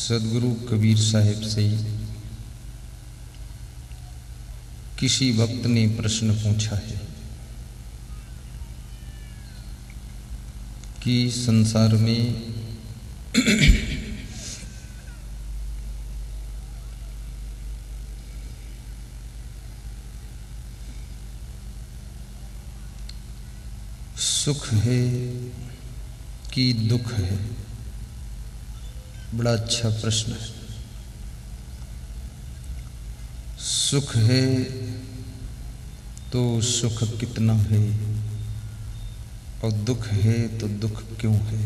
सदगुरु कबीर साहिब से किसी भक्त ने प्रश्न पूछा है कि संसार में सुख है कि दुख है। बड़ा अच्छा प्रश्न है। सुख है तो सुख कितना है, और दुख है तो दुख क्यों है,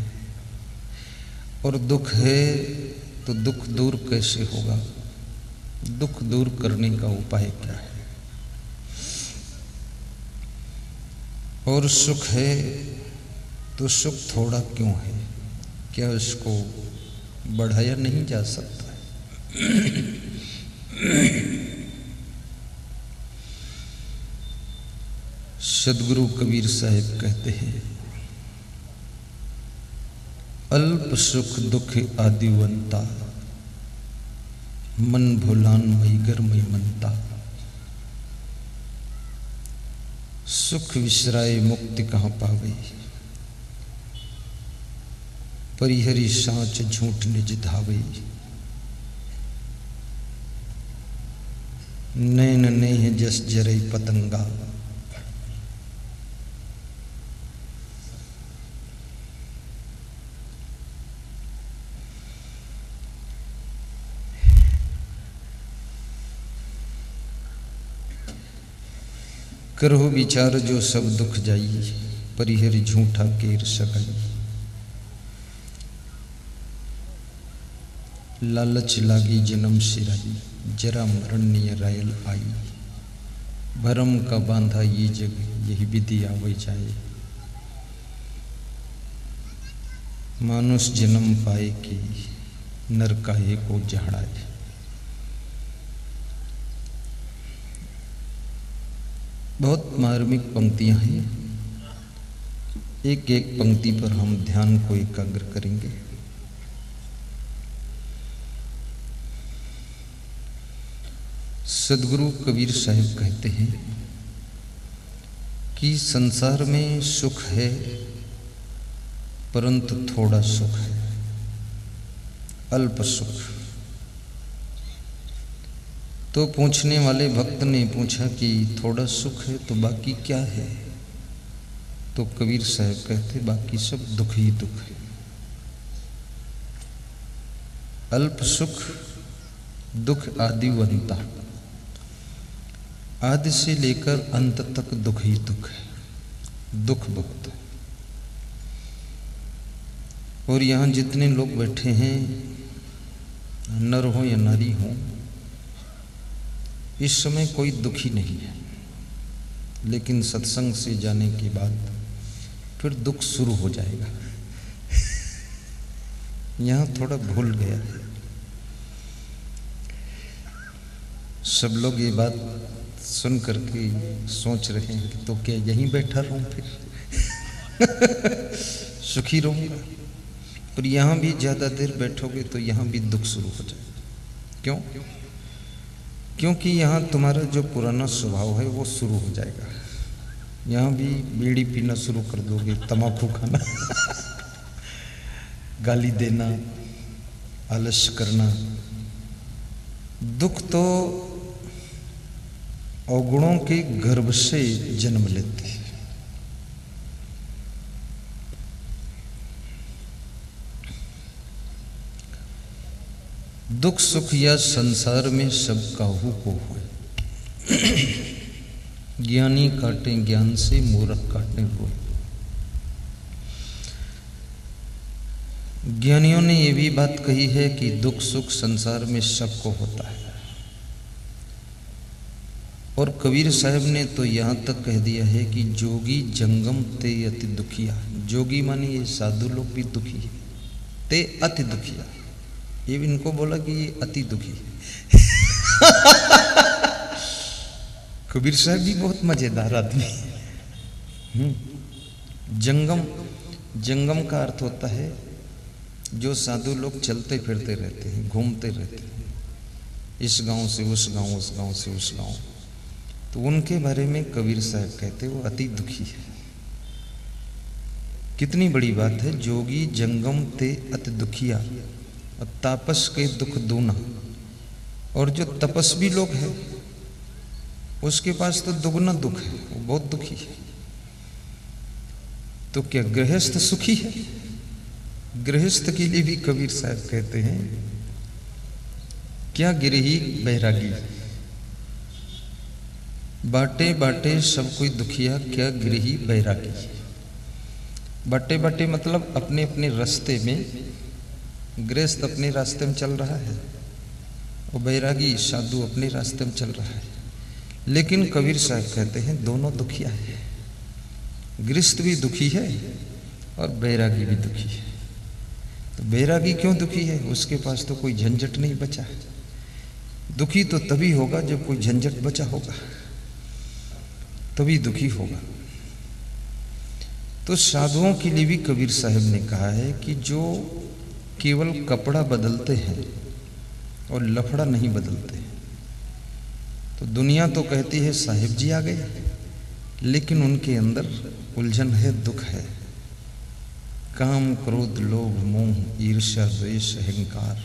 और दुख है तो दुख दूर कैसे होगा, दुख दूर करने का उपाय क्या है, और सुख है तो सुख थोड़ा क्यों है, क्या उसको बढ़ाया नहीं जा सकता है? सदगुरु कबीर साहिब कहते हैं, अल्प सुख दुख आदिवंता, मन भुलान मई गर्मई मनता, सुख विसराए मुक्ति कहाँ पावे, परिहरी सांच झूठ निज धावे, नैन नेह जस जरई पतंगा, करहो विचार जो सब दुख जाई, परिहर झूठा केर सकई, लालच लागी जन्म सिराई, जरा मरण्य रायल आई, भरम का बांधा ये जग यही विधि आवे जाए, मानुष जन्म पाए कि नर काहे को जहड़ाए। बहुत मार्मिक पंक्तियां हैं। एक एक पंक्ति पर हम ध्यान को एकाग्र करेंगे। सदगुरु कबीर साहिब कहते हैं कि संसार में सुख है परंतु थोड़ा सुख है, अल्प सुख। तो पूछने वाले भक्त ने पूछा कि थोड़ा सुख है तो बाकी क्या है? तो कबीर साहब कहते बाकी सब दुख ही दुख है। अल्प सुख दुख आदिवंता, आदि से लेकर अंत तक दुख ही दुख है, दुख बहुत है। और यहाँ जितने लोग बैठे हैं, नर हो या नारी हो, इस समय कोई दुखी नहीं है, लेकिन सत्संग से जाने के बाद फिर दुख शुरू हो जाएगा। यहाँ थोड़ा भूल गया है। सब लोग ये बात सुन करके सोच रहे हैं कि तो क्या यहीं बैठा रहूं फिर सुखी रहूंगा। पर यहाँ भी ज्यादा देर बैठोगे तो यहाँ भी दुख शुरू हो जाएगा। क्यों? क्योंकि यहाँ तुम्हारा जो पुराना स्वभाव है वो शुरू हो जाएगा। यहाँ भी बीड़ी पीना शुरू कर दोगे, तम्बाकू खाना गाली देना, आलस्य करना। दुख तो अवगुणों के गर्भ से जन्म लेते हैं। दुख सुख या संसार में सब काहू को हो, ज्ञानी काटे ज्ञान से, मूर्ख काटे रोए। ज्ञानियों ने यह भी बात कही है कि दुख सुख संसार में सबको होता है। और कबीर साहब ने तो यहाँ तक कह दिया है कि जोगी जंगम ते अति दुखिया। जोगी माने ये साधु लोग भी दुखी है, ते अति दुखिया। ये भी इनको बोला कि ये अति दुखी है। कबीर साहब भी बहुत मजेदार आदमी है। जंगम, जंगम का अर्थ होता है जो साधु लोग चलते फिरते रहते हैं, घूमते रहते हैं, इस गांव से उस गांव, उस गांव से उस गांव, तो उनके बारे में कबीर साहब कहते वो अति दुखी है। कितनी बड़ी बात है, जोगी जंगम ते अति दुखिया और तापस के दुख दूना। और जो तपस्वी लोग हैं उसके पास तो दुगना दुख है, वो बहुत दुखी है। तो क्या गृहस्थ सुखी है? गृहस्थ के लिए भी कबीर साहब कहते हैं, क्या गिरही बैरागी, बाटे बाटे सब कोई दुखिया, क्या गिरही बैरागी। बाटे बाटे मतलब अपने अपने रास्ते में, गृहस्थ अपने रास्ते में चल रहा है और बैरागी साधु अपने रास्ते में चल रहा है। लेकिन कबीर साहब कहते हैं दोनों दुखिया है, गृहस्थ भी दुखी है और बैरागी भी दुखी है। तो बैरागी क्यों दुखी है? उसके पास तो कोई झंझट नहीं बचा है। दुखी तो तभी होगा जब कोई झंझट बचा होगा, तभी दुखी होगा। तो साधुओं के लिए भी कबीर साहब ने कहा है कि जो केवल कपड़ा बदलते हैं और लफड़ा नहीं बदलते, तो दुनिया तो कहती है साहिब जी आ गए, लेकिन उनके अंदर उलझन है, दुख है। काम, क्रोध, लोभ, मोह, ईर्ष्या, द्वेष, अहंकार,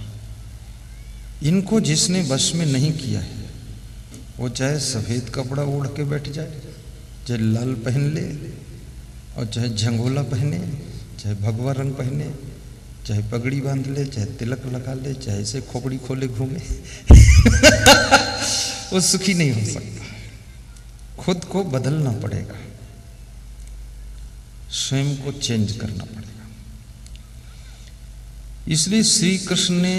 इनको जिसने वश में नहीं किया है, वो चाहे सफेद कपड़ा ओढ़ के बैठ जाए, चाहे लाल पहन ले, और चाहे झंगोला पहने, चाहे भगवा रंग पहने, चाहे पगड़ी बांध ले, चाहे तिलक लगा ले, चाहे से खोपड़ी खोले घूमे वो सुखी नहीं हो सकता। खुद को बदलना पड़ेगा, स्वयं को चेंज करना पड़ेगा। इसलिए श्री कृष्ण ने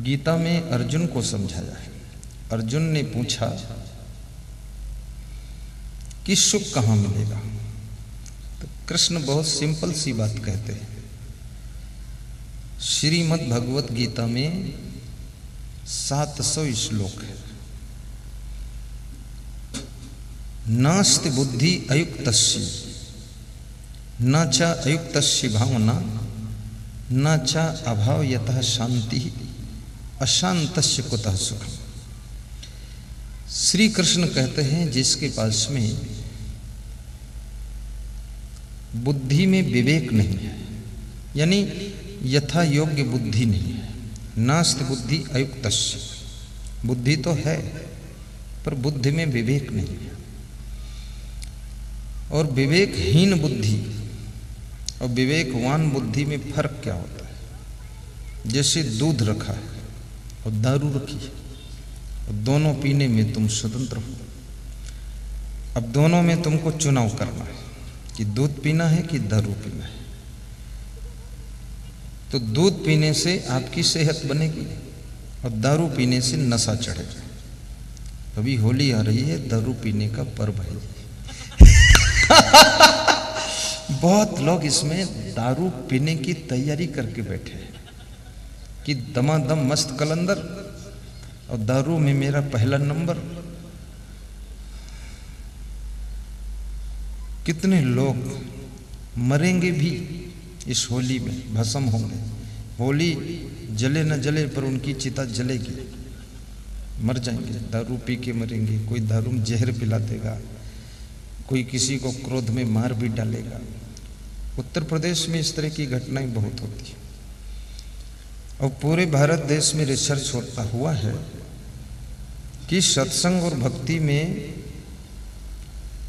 गीता में अर्जुन को समझाया है। अर्जुन ने पूछा कि सुख कहाँ मिलेगा? तो कृष्ण बहुत सिंपल सी बात कहते हैं। श्रीमद् भगवत गीता में 700 श्लोक है। नास्ति बुद्धि अयुक्तस्य, न च अयुक्तस्य भावना, न च अभाव यतः शांति, अशांतस्य कुतः सुखम। श्री कृष्ण कहते हैं जिसके पास में बुद्धि में विवेक नहीं है, यानी यथा योग्य बुद्धि नहीं है। नास्ति बुद्धि अयुक्तस्य, बुद्धि तो है पर बुद्धि में विवेक नहीं है। और विवेकहीन बुद्धि और विवेकवान बुद्धि में फर्क क्या होता है? जैसे दूध रखा है और दारू रखी है, और दोनों पीने में तुम स्वतंत्र हो। अब दोनों में तुमको चुनाव करना है कि दूध पीना है कि दारू पीना है। तो दूध पीने से आपकी सेहत बनेगी और दारू पीने से नशा चढ़ेगा। अभी होली आ रही है, दारू पीने का पर्व है बहुत लोग इसमें दारू पीने की तैयारी करके बैठे हैं कि दमादम मस्त कलंदर और दारू में मेरा पहला नंबर। कितने लोग मरेंगे भी इस होली में, भस्म होंगे। होली जले न जले पर उनकी चिता जलेगी, मर जाएंगे, दारू पी के मरेंगे। कोई दारू में जहर पिला देगा, कोई किसी को क्रोध में मार भी डालेगा। उत्तर प्रदेश में इस तरह की घटनाएं बहुत होती हैं और पूरे भारत देश में रिसर्च होता हुआ है कि सत्संग और भक्ति में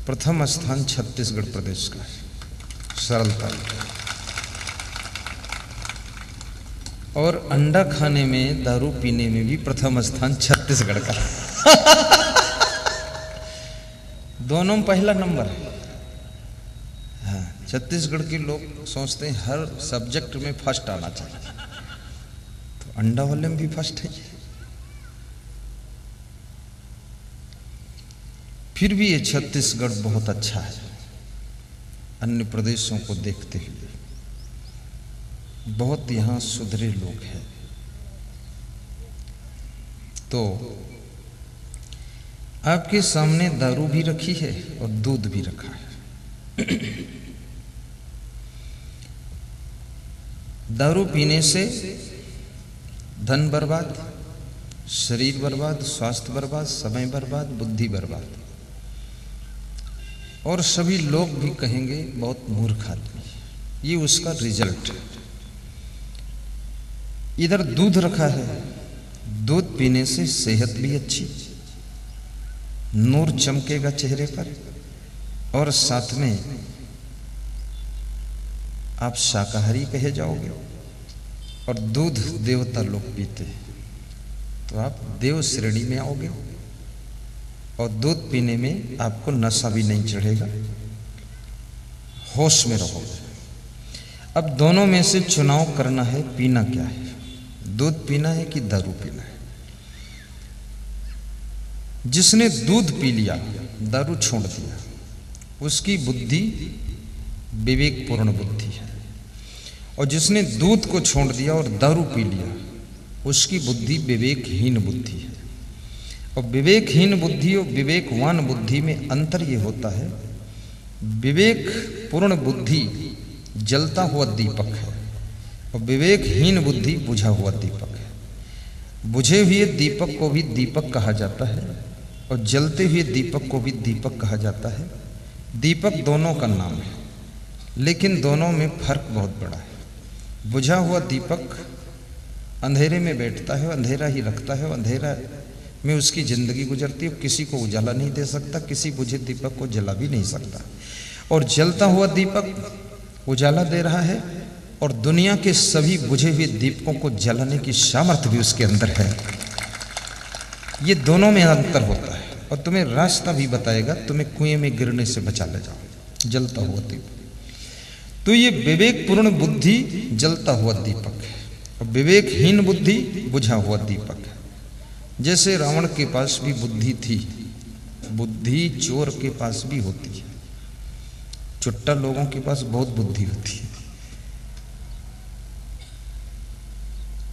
प्रथम स्थान छत्तीसगढ़ प्रदेश का है, सरलता। और अंडा खाने में, दारू पीने में भी प्रथम स्थान छत्तीसगढ़ का दोनों में पहला नंबर है। हाँ, छत्तीसगढ़ के लोग सोचते हैं हर सब्जेक्ट में फर्स्ट आना चाहिए, तो अंडा वाले में भी फर्स्ट है। फिर भी ये छत्तीसगढ़ बहुत अच्छा है अन्य प्रदेशों को देखते हुए। बहुत यहाँ सुधरे लोग हैं। तो आपके सामने दारू भी रखी है और दूध भी रखा है। दारू पीने से धन बर्बाद, शरीर बर्बाद, स्वास्थ्य बर्बाद, समय बर्बाद, बुद्धि बर्बाद, और सभी लोग भी कहेंगे बहुत मूर्ख आदमी। ये उसका रिजल्ट है। इधर दूध रखा है, दूध पीने से सेहत भी अच्छी, नूर चमकेगा चेहरे पर, और साथ में आप शाकाहारी कहे जाओगे। और दूध देवता लोग पीते हैं तो आप देव श्रेणी में आओगे, और दूध पीने में आपको नशा भी नहीं चढ़ेगा, होश में रहोगे। अब दोनों में से चुनाव करना है, पीना क्या है, दूध पीना है कि दारू पीना है। जिसने दूध पी लिया, दारू छोड़ दिया, उसकी बुद्धि विवेकपूर्ण बुद्धि है, और जिसने दूध को छोड़ दिया और दारू पी लिया, उसकी बुद्धि विवेकहीन बुद्धि है। और विवेकहीन बुद्धि और विवेकवान बुद्धि में अंतर ये होता है, विवेकपूर्ण बुद्धि जलता हुआ दीपक है, और विवेकहीन बुद्धि बुझा हुआ दीपक है। बुझे हुए दीपक को भी दीपक कहा जाता है, और जलते हुए दीपक को भी दीपक कहा जाता है। दीपक दोनों का नाम है, लेकिन दोनों में फर्क बहुत बड़ा है। बुझा हुआ दीपक अंधेरे में बैठता है, अंधेरा ही रखता है, अंधेरा में उसकी जिंदगी गुजरती है, किसी को उजाला नहीं दे सकता, किसी बुझे दीपक को जला भी नहीं सकता। और जलता हुआ दीपक उजाला दे रहा है, और दुनिया के सभी बुझे हुए दीपकों को जलाने की सामर्थ्य भी उसके अंदर है। ये दोनों में अंतर होता है, और तुम्हें रास्ता भी बताएगा, तुम्हें कुएं में गिरने से बचा ले जाओ, जलता हुआ दीपक। तो ये विवेकपूर्ण बुद्धि जलता हुआ दीपक है, और विवेकहीन बुद्धि बुझा हुआ दीपक है। जैसे रावण के पास भी बुद्धि थी, बुद्धि चोर के पास भी होती है, चुट्टा लोगों के पास बहुत बुद्धि होती है।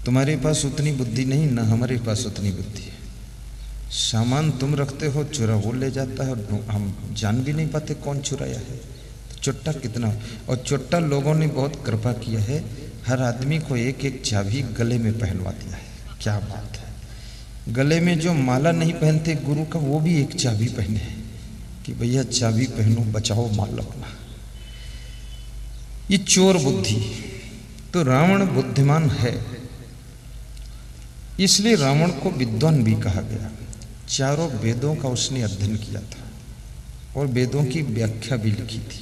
तुम्हारे पास उतनी बुद्धि नहीं, ना हमारे पास उतनी बुद्धि है। सामान तुम रखते हो, चुरा वो ले जाता है, और हम जान भी नहीं पाते कौन चुराया है। तो चुट्टा कितना, और चुट्टा लोगों ने बहुत कृपा किया है, हर आदमी को एक एक चाबी गले में पहनवा दिया है। क्या बात है, गले में जो माला नहीं पहनते गुरु का, वो भी एक चाबी पहने कि भैया चाबी पहनो, बचाओ माल अपना। ये चोर बुद्धि। तो रावण बुद्धिमान है, इसलिए रावण को विद्वान भी कहा गया। चारों वेदों का उसने अध्ययन किया था, और वेदों की व्याख्या भी लिखी थी।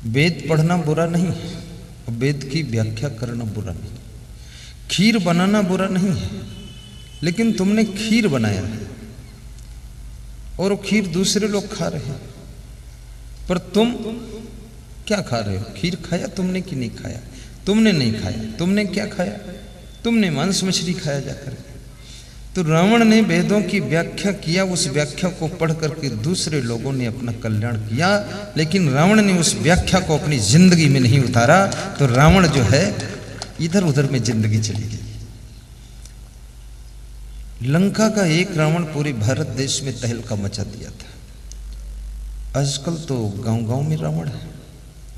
वेद पढ़ना बुरा नहीं, और वेद की व्याख्या करना बुरा नहीं। खीर बनाना बुरा नहीं है, लेकिन तुमने खीर बनाया है, और वो खीर दूसरे लोग खा रहे हैं, पर तुम क्या खा रहे हो? खीर खाया तुमने कि नहीं खाया? तुमने नहीं खाया। तुमने क्या खाया? तुमने मांस मछली खाया जाकर। तो रावण ने वेदों की व्याख्या किया, उस व्याख्या को पढ़ करके दूसरे लोगों ने अपना कल्याण किया, लेकिन रावण ने उस व्याख्या को अपनी जिंदगी में नहीं उतारा। तो रावण जो है इधर उधर में जिंदगी चली गई। लंका का एक रावण पूरे भारत देश में तहलका मचा दिया था। आजकल तो गांव-गांव में रावण है,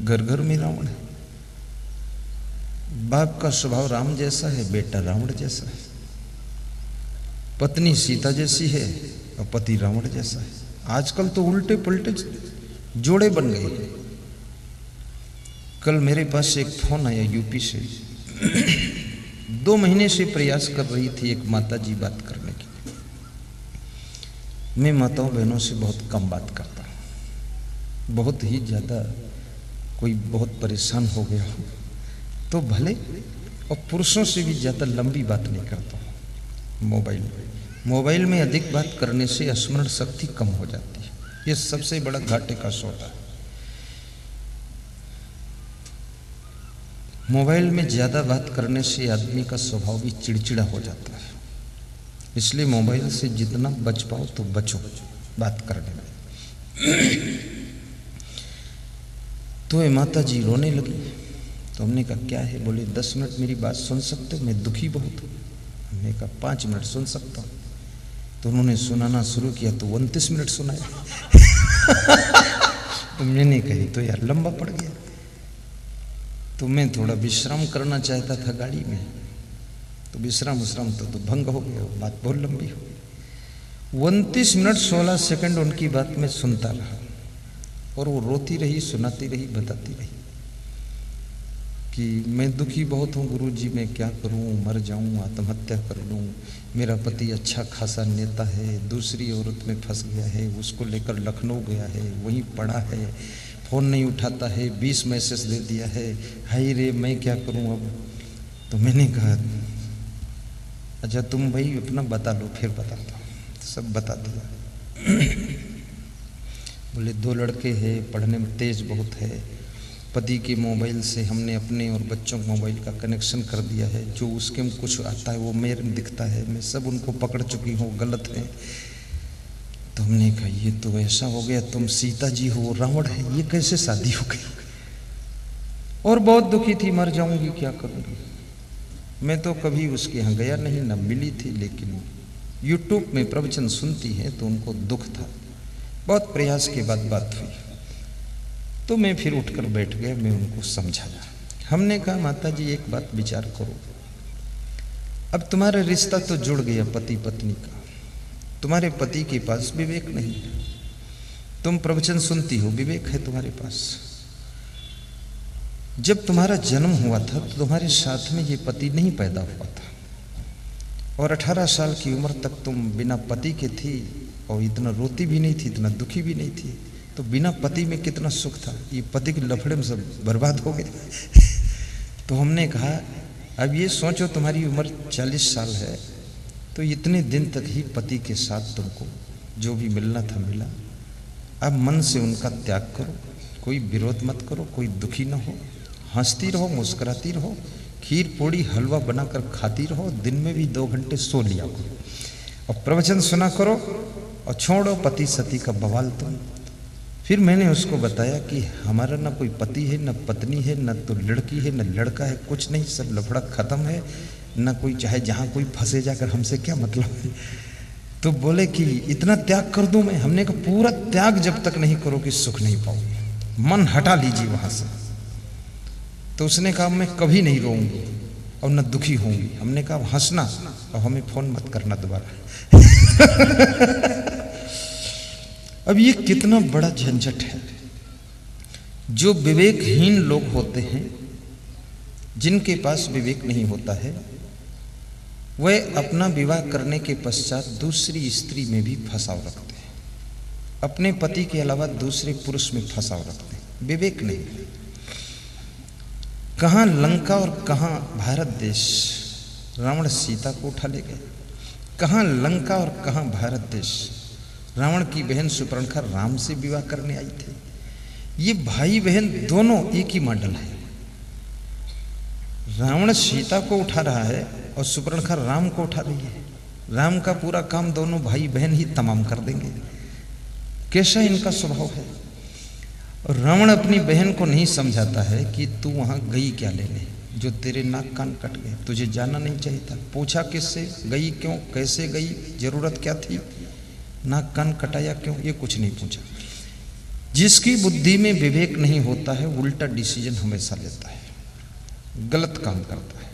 घर-घर में रावण है। बाप का स्वभाव राम जैसा है, बेटा रावण जैसा है। पत्नी सीता जैसी है और पति रावण जैसा है। आजकल तो उल्टे पलटे जोड़े बन गए। कल मेरे पास एक फोन आया यूपी से। 2 महीने से प्रयास कर रही थी एक माता जी बात करने की। मैं माताओं बहनों से बहुत कम बात करता हूँ। बहुत ही ज़्यादा कोई बहुत परेशान हो गया हो तो भले, और पुरुषों से भी ज़्यादा लंबी बात नहीं करता हूँ। मोबाइल में अधिक बात करने से स्मरण शक्ति कम हो जाती है। ये सबसे बड़ा घाटे का सौदा है। मोबाइल में ज़्यादा बात करने से आदमी का स्वभाव भी चिड़चिड़ा हो जाता है। इसलिए मोबाइल से जितना बच पाओ तो बचो बात करने में। तो ये माता जी रोने लगी। तो हमने कहा क्या है? बोले 10 मिनट मेरी बात सुन सकते हो, मैं दुखी बहुत हूँ। हमने कहा 5 मिनट सुन सकता हूँ। तो उन्होंने सुनाना शुरू किया तो 29 मिनट सुनाया। तो मैंने कही तो यार लंबा पड़ गया। तो मैं थोड़ा विश्राम करना चाहता था गाड़ी में, तो विश्राम तो भंग हो गया, बात बहुत लंबी हो गई। 29 मिनट 16 सेकंड उनकी बात में सुनता रहा और वो रोती रही, सुनाती रही, बताती रही कि मैं दुखी बहुत हूँ गुरुजी, मैं क्या करूँ, मर जाऊँ, आत्महत्या कर लूँ, मेरा पति अच्छा खासा नेता है, दूसरी औरत में फंस गया है, उसको लेकर लखनऊ गया है, वहीं पड़ा है, फ़ोन नहीं उठाता है, 20 मैसेज दे दिया है, हाय रे मैं क्या करूँ अब। तो मैंने कहा अच्छा तुम भाई अपना बता लो, फिर बताता हूँ। सब बता दिया। बोले 2 लड़के हैं, पढ़ने में तेज बहुत है, पति के मोबाइल से हमने अपने और बच्चों के मोबाइल का कनेक्शन कर दिया है, जो उसके में कुछ आता है वो मेरे में दिखता है, मैं सब उनको पकड़ चुकी हूँ, गलत है। तो हमने कहा ये तो ऐसा हो गया, तुम सीता जी हो, रावण है, ये कैसे शादी हो गई। और बहुत दुखी थी, मर जाऊंगी, क्या करूंगी। मैं तो कभी उसके यहाँ गया नहीं, न मिली थी, लेकिन यूट्यूब में प्रवचन सुनती है तो उनको दुख था। बहुत प्रयास के बाद बात हुई तो मैं फिर उठकर बैठ गया, मैं उनको समझाया। हमने कहा माता जी एक बात विचार करो, अब तुम्हारा रिश्ता तो जुड़ गया पति पत्नी का, तुम्हारे पति के पास विवेक नहीं है, तुम प्रवचन सुनती हो, विवेक है तुम्हारे पास। जब तुम्हारा जन्म हुआ था तो तुम्हारे साथ में ये पति नहीं पैदा हुआ था, और 18 साल की उम्र तक तुम बिना पति के थी, और इतना रोती भी नहीं थी, इतना दुखी भी नहीं थी। तो बिना पति में कितना सुख था, ये पति के लफड़े में सब बर्बाद हो गए। तो हमने कहा अब ये सोचो तुम्हारी उम्र 40 साल है, तो इतने दिन तक ही पति के साथ तुमको जो भी मिलना था मिला। अब मन से उनका त्याग करो, कोई विरोध मत करो, कोई दुखी ना हो, हंसती रहो, मुस्कुराती रहो, खीर पूड़ी हलवा बनाकर खाती रहो, दिन में भी 2 घंटे सो लिया करो, और प्रवचन सुना करो, और छोड़ो पति सती का बवाल तुम। फिर मैंने उसको बताया कि हमारा ना कोई पति है, न पत्नी है, न तो लड़की है, न लड़का है, कुछ नहीं, सब लफड़ा खत्म है, न कोई चाहे जहाँ कोई फंसे जाकर हमसे क्या मतलब है। तो बोले कि इतना त्याग कर दूं मैं। हमने कहा पूरा त्याग जब तक नहीं करो कि सुख नहीं पाओगे, मन हटा लीजिए वहां से। तो उसने कहा मैं कभी नहीं रोऊंगी और न दुखी होंगी। हमने कहा हंसना और हमें फोन मत करना दोबारा। अब ये कितना बड़ा झंझट है। जो विवेकहीन लोग होते हैं, जिनके पास विवेक नहीं होता है, वह अपना विवाह करने के पश्चात दूसरी स्त्री में भी फंसाव रखते हैं, अपने पति के अलावा दूसरे पुरुष में फंसाव रखते हैं। विवेक नहीं। कहाँ लंका और कहाँ भारत देश, रावण सीता को उठा ले गए। कहाँ लंका और कहाँ भारत देश, रावण की बहन सुपर्णखा राम से विवाह करने आई थी। ये भाई बहन दोनों एक ही मॉडल है। रावण सीता को उठा रहा है और सुपर्णखा राम को उठा रही है। राम का पूरा काम दोनों भाई बहन ही तमाम कर देंगे। कैसा इनका स्वभाव है। और रावण अपनी बहन को नहीं समझाता है कि तू वहां गई क्या लेने, जो तेरे नाक कान कट गए, तुझे जाना नहीं चाहिए था। पूछा किससे गई, क्यों, कैसे गई, जरूरत क्या थी, नाक कान कटाया क्यों, ये कुछ नहीं पूछा। जिसकी बुद्धि में विवेक नहीं होता है उल्टा डिसीजन हमेशा लेता है, गलत काम करता है।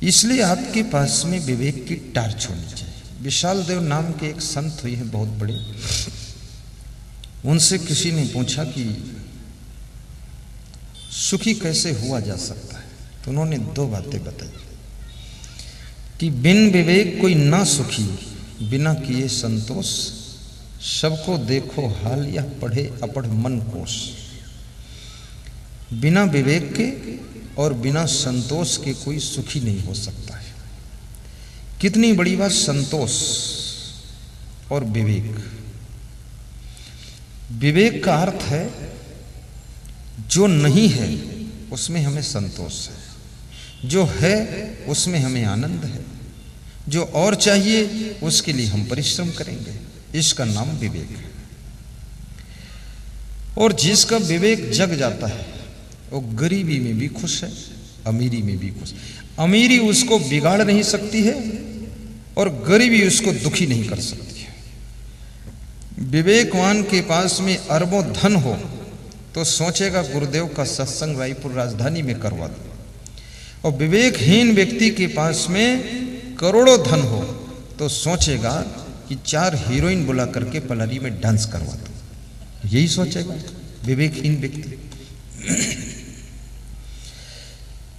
इसलिए आपके पास में विवेक की टार्च होनी चाहिए। विशाल देव नाम के एक संत हुए हैं बहुत बड़े, उनसे किसी ने पूछा कि सुखी कैसे हुआ जा सकता है, तो उन्होंने 2 बातें बताई कि बिन विवेक कोई ना सुखी, बिना किए संतोष, सबको देखो हाल या पढ़े अपढ़ मन कोश। बिना विवेक के और बिना संतोष के कोई सुखी नहीं हो सकता है। कितनी बड़ी बात संतोष और विवेक। विवेक का अर्थ है जो नहीं है उसमें हमें संतोष है, जो है उसमें हमें आनंद है, जो और चाहिए उसके लिए हम परिश्रम करेंगे। इसका नाम विवेक है। और जिसका विवेक जग जाता है वो गरीबी में भी खुश है, अमीरी में भी खुश। अमीरी उसको बिगाड़ नहीं सकती है और गरीबी उसको दुखी नहीं कर सकती है। विवेकवान के पास में अरबों धन हो तो सोचेगा गुरुदेव का सत्संग रायपुर राजधानी में करवा दो। और विवेकहीन व्यक्ति के पास में करोड़ों धन हो तो सोचेगा कि 4 हीरोइन बुला करके पलारी में डांस करवा दो। यही सोचेगा विवेकहीन व्यक्ति।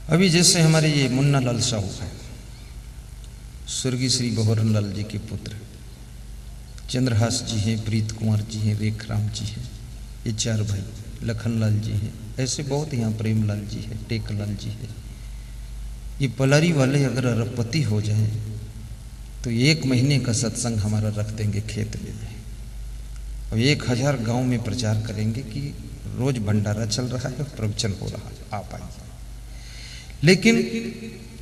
अभी जैसे हमारे ये मुन्ना लाल साहू है, स्वर्गीय श्री भंवरलाल लाल जी के पुत्र, चंद्रहास जी हैं, प्रीत कुमार जी हैं, रेखराम जी हैं, ये 4 भाई, लखनलाल जी हैं, ऐसे बहुत यहाँ प्रेमलाल जी है, टेकलाल जी है। ये पलारी वाले अगर अरबपति हो जाएं तो 1 महीने का सत्संग हमारा रख देंगे खेत में, और 1000 गांव में प्रचार करेंगे कि रोज भंडारा चल रहा है, प्रवचन हो रहा है, आप आइए। लेकिन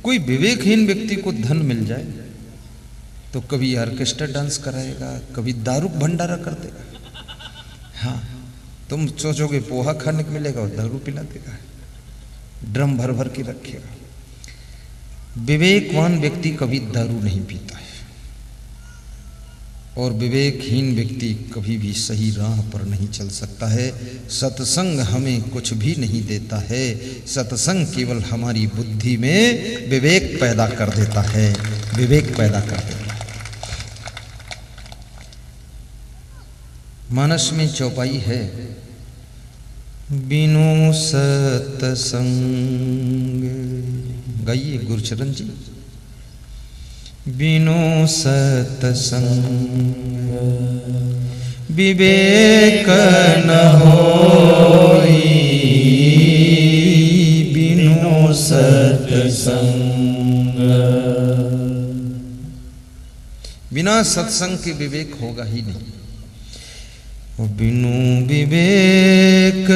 कोई विवेकहीन व्यक्ति को धन मिल जाए तो कभी ऑर्केस्ट्रा डांस कराएगा, कभी दारू भंडारा कर देगा। हाँ, तुम सोचोगे पोहा खाने को मिलेगा और दारू पिला देगा, ड्रम भर भर के रखेगा। विवेकवान व्यक्ति कभी दारू नहीं पीता है, और विवेकहीन व्यक्ति कभी भी सही राह पर नहीं चल सकता है। सत्संग हमें कुछ भी नहीं देता है, सत्संग केवल हमारी बुद्धि में विवेक पैदा कर देता है, विवेक पैदा कर देता है। मानस में चौपाई है, बिनु सत्संग, गाइए गुरुचरण जी। बिनु सत्संग विवेक न होई, बिनु सत्संग। बिना सत्संग के विवेक होगा ही नहीं। बिनु विवेक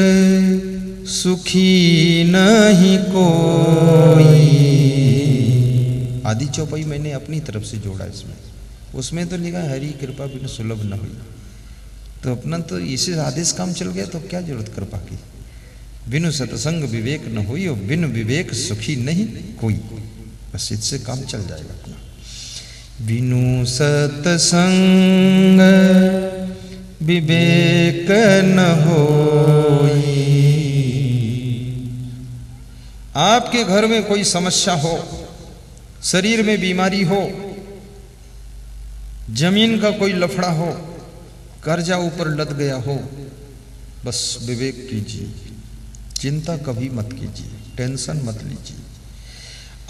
सुखी नहीं कोई। आदि चौपाई मैंने अपनी तरफ से जोड़ा इसमें, उसमें तो लिखा हरि कृपा बिनु सुलभ न हुई, तो अपना तो इसी आदेश काम चल गया, तो क्या जरूरत कृपा की। बिनु सत्संग विवेक न हुई, और बिनु विवेक सुखी नहीं कोई, बस इससे काम चल जाएगा अपना। बिनु सत्संग विवेक न होई। आपके घर में कोई समस्या हो, शरीर में बीमारी हो, जमीन का कोई लफड़ा हो, कर्जा ऊपर लद गया हो, बस विवेक कीजिए, चिंता कभी मत कीजिए, टेंशन मत लीजिए।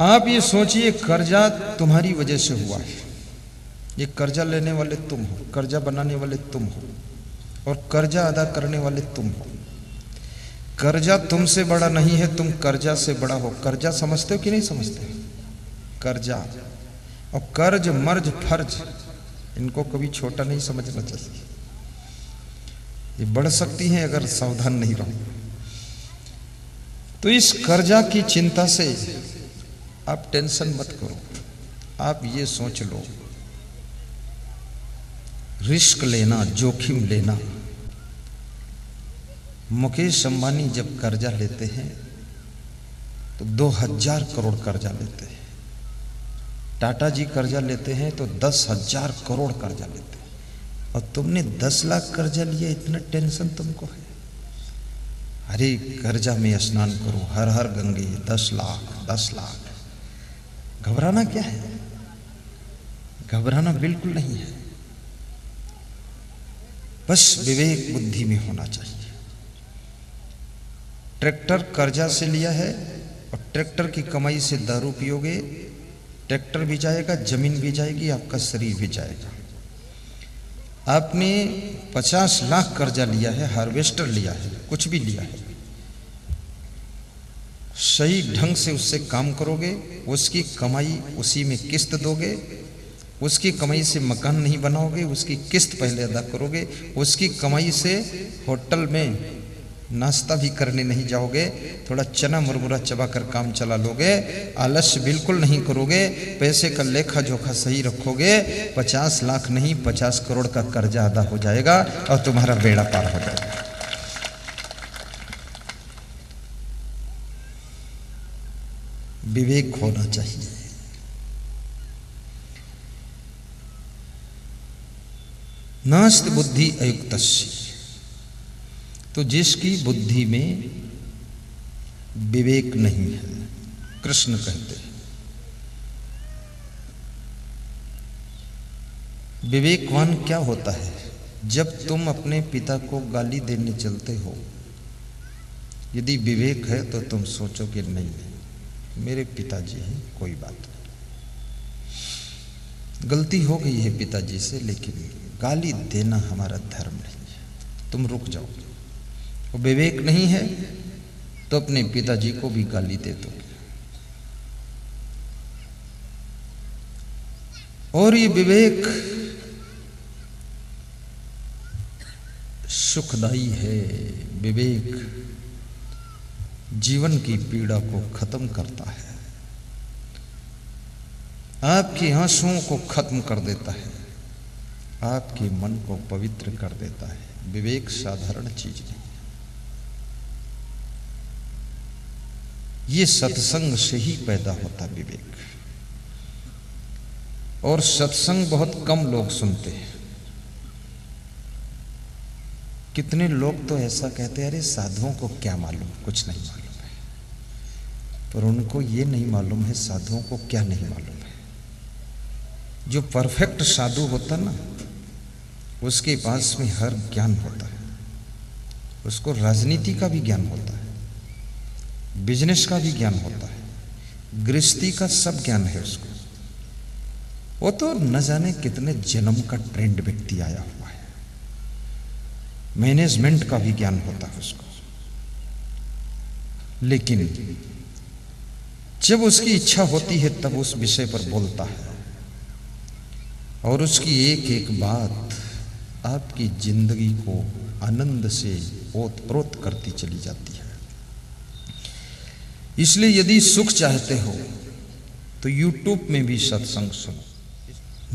आप ये सोचिए कर्जा तुम्हारी वजह से हुआ है, ये कर्जा लेने वाले तुम हो, कर्जा बनाने वाले तुम हो, और कर्जा अदा करने वाले तुम हो। कर्जा तुमसे बड़ा नहीं है, तुम कर्जा से बड़ा हो। कर्जा समझते हो कि नहीं समझते? कर्जा और कर्ज, मर्ज, फर्ज, इनको कभी छोटा नहीं समझना चाहिए। ये बढ़ सकती हैं अगर सावधान नहीं रहो। तो इस कर्जा की चिंता से आप टेंशन मत करो। आप ये सोच लो, रिस्क लेना, जोखिम लेना। मुकेश अंबानी जब कर्जा लेते हैं तो 2000 करोड़ कर्जा लेते हैं। टाटा जी कर्जा लेते हैं तो 10,000 करोड़ कर्जा लेते हैं, और तुमने 10 लाख कर्जा लिया, इतना टेंशन तुमको है। अरे कर्जा में स्नान करो, हर हर गंगे, 10 लाख 10 लाख। घबराना क्या है? घबराना बिल्कुल नहीं है, बस विवेक बुद्धि में होना चाहिए। ट्रैक्टर कर्जा से लिया है, और ट्रैक्टर की कमाई से दारू पियोगे, ट्रैक्टर भी जाएगा, जमीन भी जाएगी, आपका शरीर भी जाएगा। आपने 50 लाख कर्जा लिया है, हार्वेस्टर लिया है, कुछ भी लिया है, सही ढंग से उससे काम करोगे, उसकी कमाई उसी में किस्त दोगे, उसकी कमाई से मकान नहीं बनाओगे, उसकी किस्त पहले अदा करोगे, उसकी कमाई से होटल में नाश्ता भी करने नहीं जाओगे, थोड़ा चना मुरमुरा चबा कर काम चला लोगे, आलस्य बिल्कुल नहीं करोगे, पैसे का लेखा जोखा सही रखोगे, 50 लाख नहीं 50 करोड़ का कर्जा अदा हो जाएगा और तुम्हारा बेड़ा पार हो जाएगा। विवेक होना चाहिए। नास्त बुद्धि अयुक्तस्य, तो जिसकी बुद्धि में विवेक नहीं है, कृष्ण कहते हैं विवेकवान क्या होता है? जब तुम अपने पिता को गाली देने चलते हो, यदि विवेक है तो तुम सोचो कि नहीं मेरे पिताजी हैं, कोई बात नहीं, गलती हो गई है पिताजी से, लेकिन गाली देना हमारा धर्म नहीं है, तुम रुक जाओ। वो विवेक नहीं है तो अपने पिताजी को भी गाली दे दो। और ये विवेक सुखदाई है। विवेक जीवन की पीड़ा को खत्म करता है, आपके आंसुओं को खत्म कर देता है, आपके मन को पवित्र कर देता है। विवेक साधारण चीज नहीं, ये सत्संग से ही पैदा होता विवेक। और सत्संग बहुत कम लोग सुनते हैं। कितने लोग तो ऐसा कहते हैं, अरे साधुओं को क्या मालूम, कुछ नहीं मालूम है। पर उनको ये नहीं मालूम है साधुओं को क्या नहीं मालूम है। जो परफेक्ट साधु होता ना, उसके पास में हर ज्ञान होता है। उसको राजनीति का भी ज्ञान होता है, बिजनेस का भी ज्ञान होता है, गृहस्थी का सब ज्ञान है उसको। वो तो न जाने कितने जन्म का ट्रेंड व्यक्ति आया हुआ है। मैनेजमेंट का भी ज्ञान होता है उसको। लेकिन जब उसकी इच्छा होती है तब उस विषय पर बोलता है, और उसकी एक एक बात आपकी जिंदगी को आनंद से ओत-प्रोत करती चली जाती है। इसलिए यदि सुख चाहते हो तो यूट्यूब में भी सत्संग सुनो।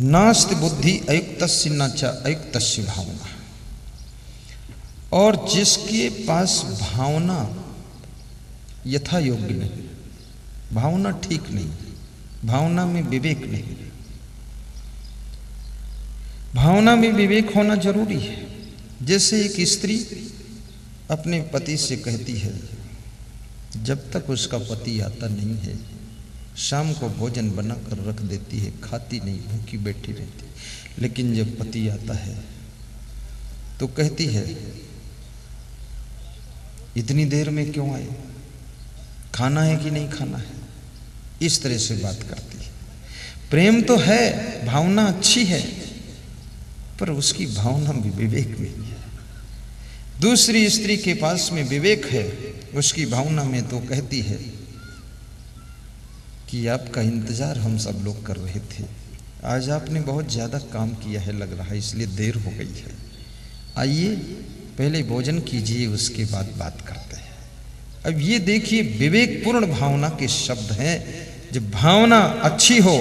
नास्ति बुद्धि अयुक्तस्य न च अयुक्तस्य भावना। और जिसके पास भावना यथा योग्य नहीं, भावना ठीक नहीं, भावना में विवेक नहीं। भावना में विवेक होना जरूरी है। जैसे एक स्त्री अपने पति से कहती है, जब तक उसका पति आता नहीं है शाम को भोजन बनाकर रख देती है, खाती नहीं, भूखी बैठी रहती। लेकिन जब पति आता है तो कहती है, इतनी देर में क्यों आए, खाना है कि नहीं खाना है। इस तरह से बात करती है। प्रेम तो है, भावना अच्छी है, पर उसकी भावना में विवेक नहीं है। दूसरी स्त्री के पास में विवेक है, उसकी भावना में तो कहती है कि आपका इंतजार हम सब लोग कर रहे थे, आज आपने बहुत ज्यादा काम किया है लग रहा है, इसलिए देर हो गई है। आइए पहले भोजन कीजिए, उसके बाद बात करते हैं। अब ये देखिए, विवेकपूर्ण भावना के शब्द हैं। जब भावना अच्छी हो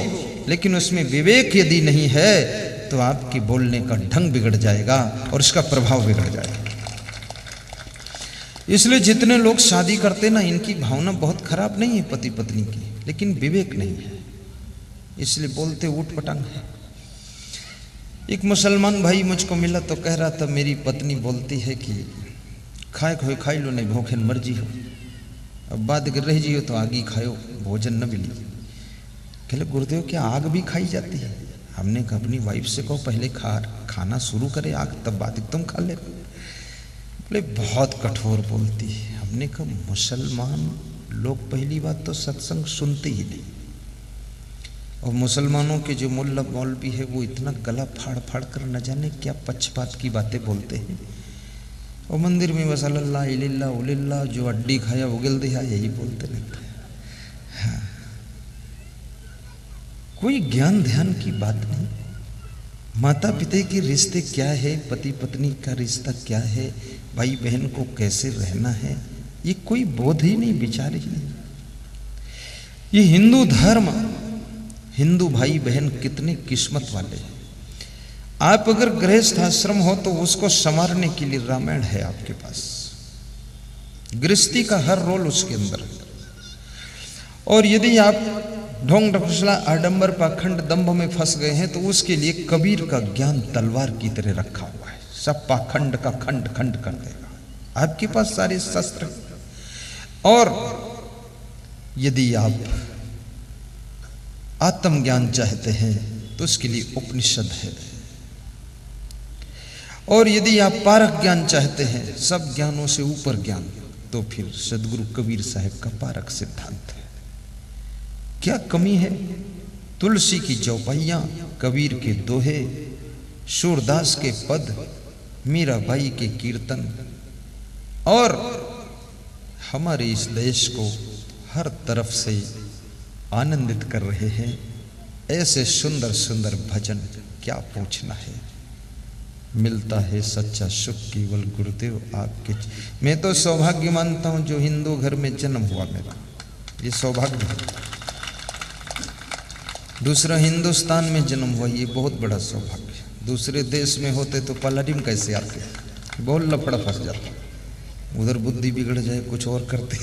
लेकिन उसमें विवेक यदि नहीं है तो आपकी बोलने का ढंग बिगड़ जाएगा और इसका प्रभाव बिगड़ जाएगा। इसलिए जितने लोग शादी करते ना, इनकी भावना बहुत खराब नहीं है पति पत्नी की, लेकिन विवेक नहीं है, इसलिए बोलते ऊट पटांग है। एक मुसलमान भाई मुझको मिला तो कह रहा था, मेरी पत्नी बोलती है कि खाए खोए खाई लो, नहीं भूखे मर्जी हो, अब बात कर रही जियो तो आग ही खाओ, भोजन न मिली। कहले गुरुदेव क्या आग भी खाई जाती है? हमने कहा अपनी वाइफ से कहो पहले खाना शुरू करे आग, तब बात तुम खा ले। बोले बहुत कठोर बोलती है। हमने कहा मुसलमान लोग पहली बात तो सत्संग सुनते ही नहीं, और मुसलमानों के जो मुल्ला मौलवी है वो इतना गला फाड़ फाड़ कर न जाने क्या पक्षपात की बातें बोलते हैं। और मंदिर में बस अल्लाह इल्लल्लाह उलिल्लाह, जो अड्डी खाया उगल दिया, यही बोलते रहते हैं। हाँ, कोई ज्ञान ध्यान की बात नहीं। माता पिता के रिश्ते क्या है, पति पत्नी का रिश्ता क्या है, भाई बहन को कैसे रहना है, ये कोई बोध ही नहीं, विचार ही नहीं। ये हिंदू धर्म, हिंदू भाई बहन कितने किस्मत वाले हैं। आप अगर गृहस्थ आश्रम हो तो उसको संवारने के लिए रामायण है आपके पास, गृहस्थी का हर रोल उसके अंदर है। और यदि आप ढोंग ढकोसला आडंबर पाखंड दंभ में फंस गए हैं तो उसके लिए कबीर का ज्ञान तलवार की तरह रखा हुआ है, सब पाखंड का खंड खंड कर देगा। आपके पास सारे शस्त्र। और यदि आप आत्मज्ञान चाहते हैं तो उसके लिए उपनिषद है। और यदि आप पारक ज्ञान चाहते हैं, सब ज्ञानों से ऊपर ज्ञान, तो फिर सदगुरु कबीर साहब का पारक सिद्धांत है। क्या कमी है? तुलसी की चौपाइयां, कबीर के दोहे, सूरदास के पद, मीराबाई के कीर्तन, और हमारे इस देश को हर तरफ से आनंदित कर रहे हैं ऐसे सुंदर सुंदर भजन, क्या पूछना है। मिलता है सच्चा सुख केवल गुरुदेव आपके। मैं तो सौभाग्य मानता हूं जो हिंदू घर में जन्म हुआ मेरा, ये सौभाग्य है। दूसरा, हिंदुस्तान में जन्म हुआ, ये बहुत बड़ा सौभाग्य है। दूसरे देश में होते तो पलाडिम कैसे आते, बहुत लफड़ा फंस जाता, उधर बुद्धि बिगड़ जाए कुछ और करते